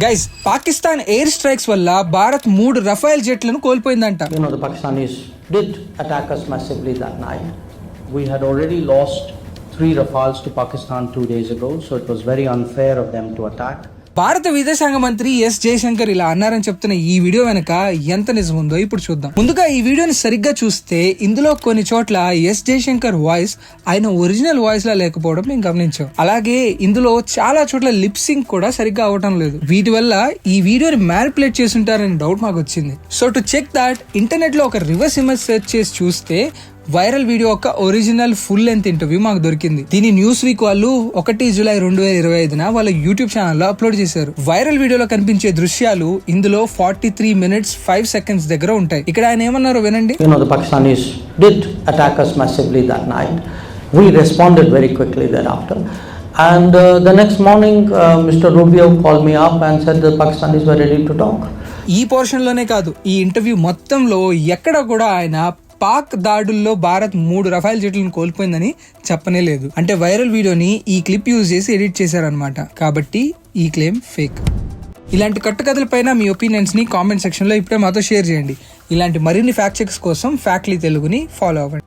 Guys, Pakistan air strikes వల్ల Bharat 3 రఫైల్ జెట్లను కోల్పోయిందంట. The Pakistanis did attack us massively that night. We had already lost 3 Rafales to Pakistan 2 days ago, so it was very unfair of them to attack. భారత విదేశాంగ మంత్రి yes Jayashankar ఇలా అన్నారని చెప్తున్న ఈ video వెనక ఎంత నిజం ఉందో ఇప్పుడు చూద్దాం. ముందుగా ఈ వీడియోని సరిగ్గా చూస్తే ఇందులో కొన్ని చోట్ల ఎస్ జయశంకర్ వాయిస్ ఆయన ఒరిజినల్ వాయిస్ లా లేకపోవడం నేను గమనించాం. అలాగే ఇందులో చాలా చోట్ల లిప్ సింక్ కూడా సరిగ్గా అవటం లేదు. వీటి వల్ల ఈ వీడియోని మ్యానిపులేట్ చేస్తుంటారనే డౌట్ మాకు వచ్చింది. So to check that, internet లో ఒక రివర్స్ ఇమేజ్ సెర్చ్ చేసి చూస్తే వైరల్ వీడియో ఒక ఒరిజినల్ ఫుల్ లెంత్ ఇంటర్వ్యూ మాకు దొరికింది. దీని న్యూస్ వీక్ వాళ్ళు 1 జూలై 2025 వాళ్ళ యూట్యూబ్ ఛానల్లో అప్లోడ్ చేశారు. వైరల్ వీడియోలో కనిపించే దృశ్యాలు ఇందులో 43 minutes 5 seconds దగ్గర ఉంటాయి. ఇక్కడ ఆయన ఏమన్నారో వినండి. The Pakistanis did attack us massively that night. We responded very quickly thereafter. And the next morning, Mr. Rubio called me up and said the Pakistanis were ready to talk. ఈ portion లోనే కాదు, ఈ interview మొత్తంలో ఎక్కడ కూడా ఆయన పాక్ దాడుల్లో భారత్ 3 రఫైల్ జెట్లను కోల్పోయిందని చెప్పనే లేదు. అంటే వైరల్ వీడియోని ఈ క్లిప్ యూజ్ చేసి ఎడిట్ చేశారనమాట. కాబట్టి ఈ క్లెయిమ్ ఫేక్. ఇలాంటి కట్టుకథలపైన మీ ఒపీనియన్స్ ని కామెంట్ సెక్షన్ లో ఇప్పుడే మాతో షేర్ చేయండి. ఇలాంటి మరిన్ని ఫ్యాక్ట్ చెక్స్ కోసం ఫ్యాక్ట్లీ తెలుగుని ఫాలో అవ్వండి.